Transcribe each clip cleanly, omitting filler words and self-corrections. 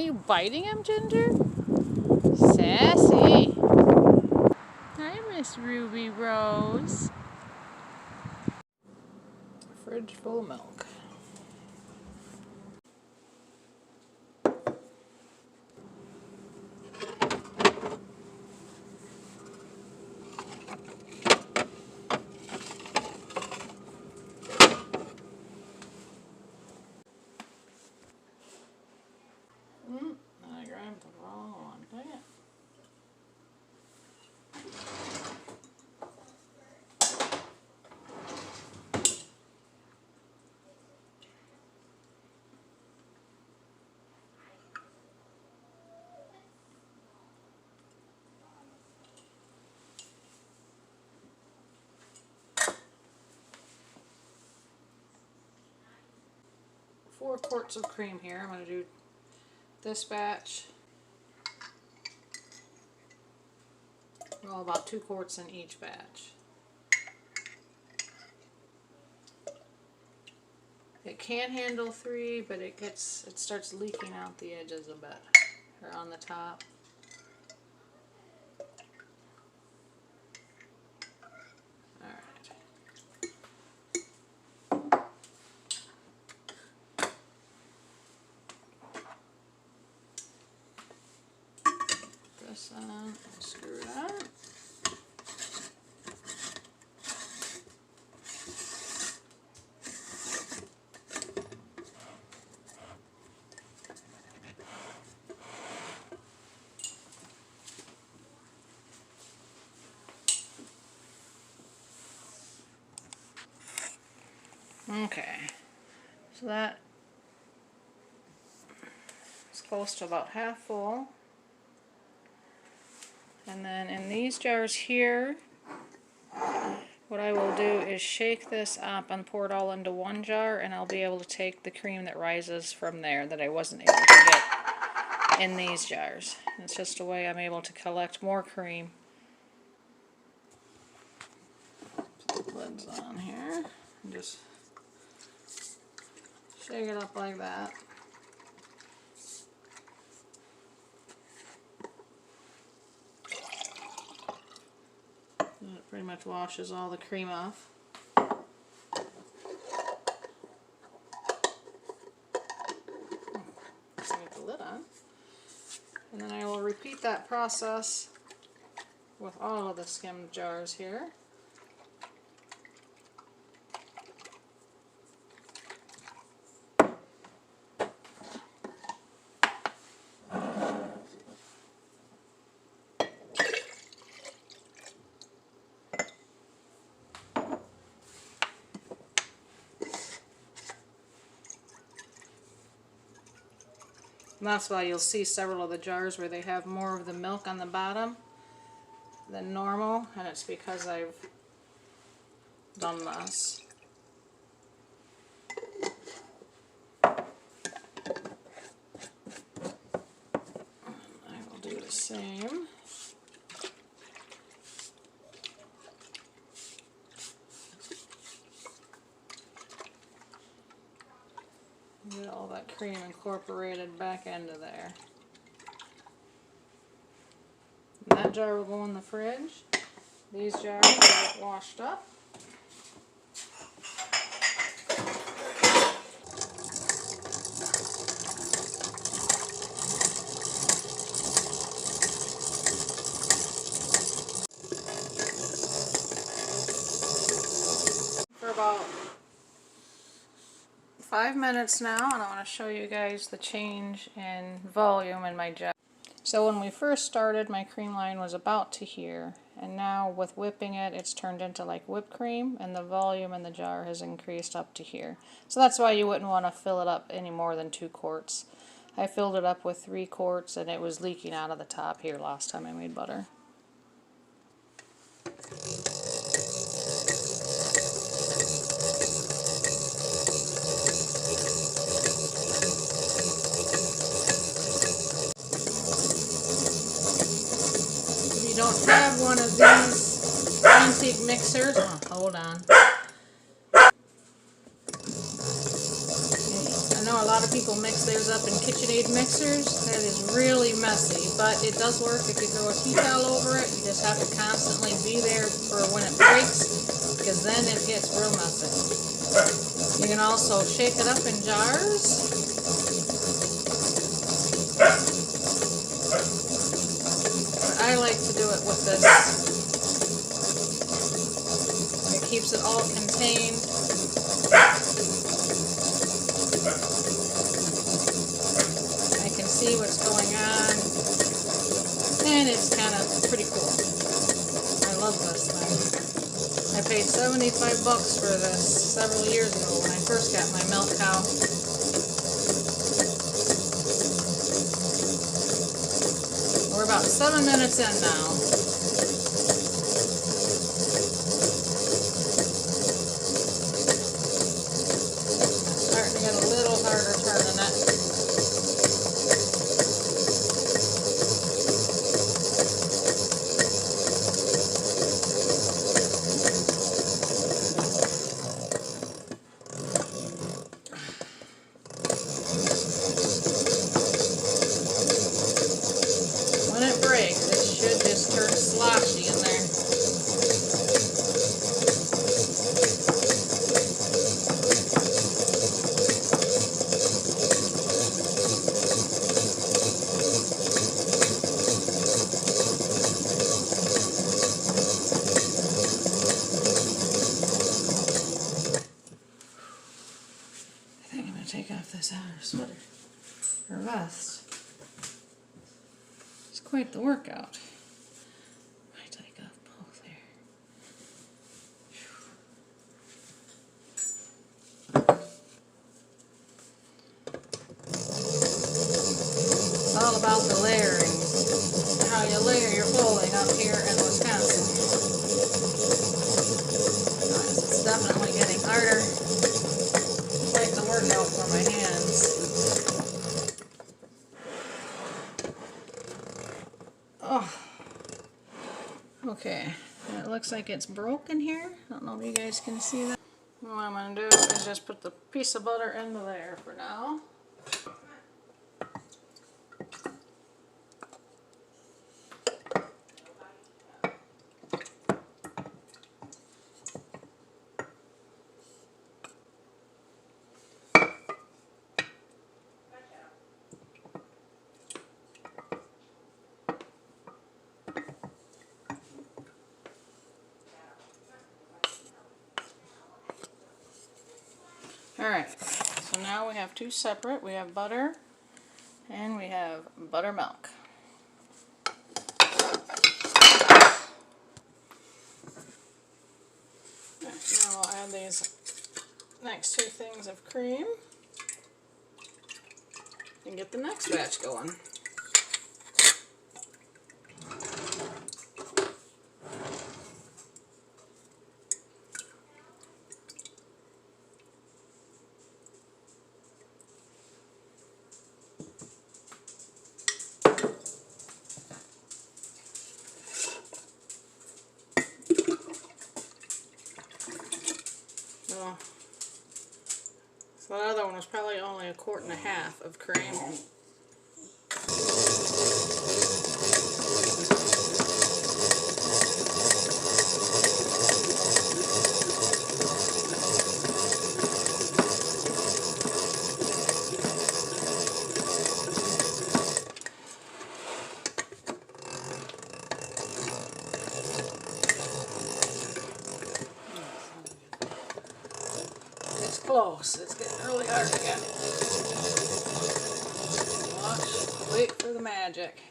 Are you biting him, Ginger? Sassy. Hi, Miss Ruby Rose. Fridge full of milk. I grabbed the wrong one. Dang it. Four quarts of cream here. I'm going to do this batch. Well, about 2 quarts in each batch. It can handle 3, but it starts leaking out the edges a bit, or on the top. This on, screw it up. Okay, so that is close to about half full. And then in these jars here, what I will do is shake this up and pour it all into one jar, and I'll be able to take the cream that rises from there that I wasn't able to get in these jars. It's just a way I'm able to collect more cream. Put the lids on here and just shake it up like that. And it pretty much washes all the cream off. So get the lid on. And then I will repeat that process with all of the skimmed jars here. And that's why you'll see several of the jars where they have more of the milk on the bottom than normal, and it's because I've done this. I will do the same. Get all that cream incorporated back into there. And that jar will go in the fridge. These jars will get washed up. For about 5 minutes now, and I want to show you guys the change in volume in my jar. So when we first started, my cream line was about to here, and now with whipping it, it's turned into like whipped cream, and the volume in the jar has increased up to here. So that's why you wouldn't want to fill it up any more than 2 quarts. I filled it up with 3 quarts, and it was leaking out of the top here last time I made butter. Don't have one of these antique mixers. Oh, hold on. I know a lot lot of people mix theirs up in KitchenAid mixers. That is really messy, but it does work if you throw a tea towel over it. You just have to constantly be there for when it breaks, because then it gets real messy. You can also shake it up in jars. But I like to do it with this. It keeps it all contained. See what's going on, and it's kind of pretty cool. I love this thing. I paid $75 for this several years ago when I first got my milk cow. We're about 7 minutes in now. It's starting to get a little harder turning it. When it breaks, it should just turn sloshy in there. I think I'm going to take off this outer sweater, or vest. It's quite the workout. I take off both here. It's all about the layering. How you layer your folding up here in Wisconsin. It's definitely getting harder. Quite the workout for my hands. Oh, okay. It looks like it's broken here. I don't know if you guys can see that. What I'm going to do is just put the piece of butter into there for now. Alright, so now we have two separate. We have butter and we have buttermilk. Now we'll add these next two things of cream and get the next batch going. So the other one was probably only 1.5 quarts of cream. Close. It's getting really hard again. Watch. Wait for the magic.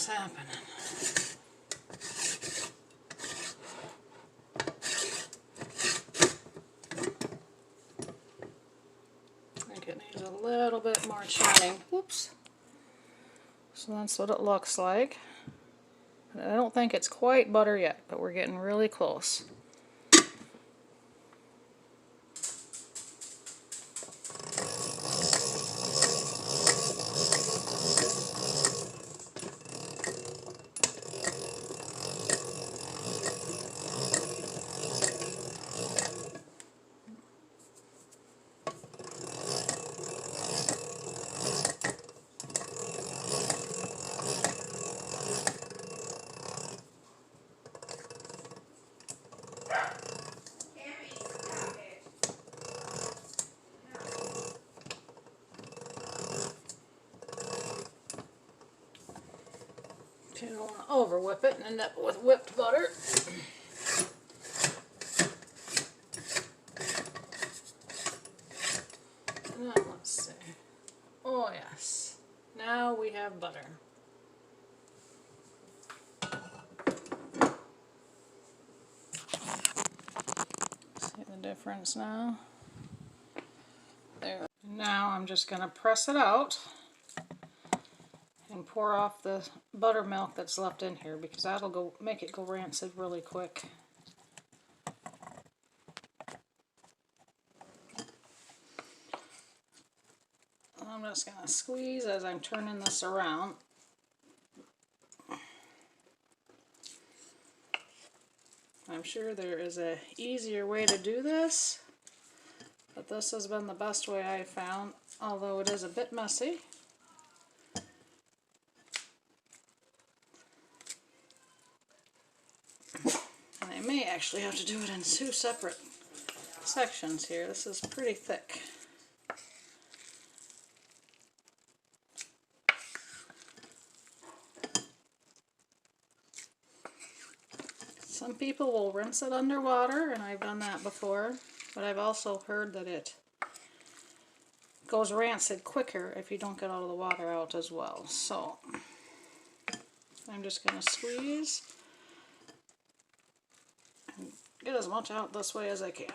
happening. I think it needs a little bit more churning. Whoops. So that's what it looks like. I don't think it's quite butter yet, but we're getting really close. You don't want to over whip it and end up with whipped butter. Now let's see. Oh yes. Now we have butter. See the difference now? There. Now I'm just going to press it out and pour off the buttermilk that's left in here, because that'll go make it go rancid really quick. I'm just going to squeeze as I'm turning this around. I'm sure there is a easier way to do this, but this has been the best way I've found, although it is a bit messy. And I may actually have to do it in 2 separate sections here. This is pretty thick. Some people will rinse it underwater, and I've done that before, but I've also heard that it goes rancid quicker if you don't get all of the water out as well. So I'm just going to squeeze and get as much out this way as I can.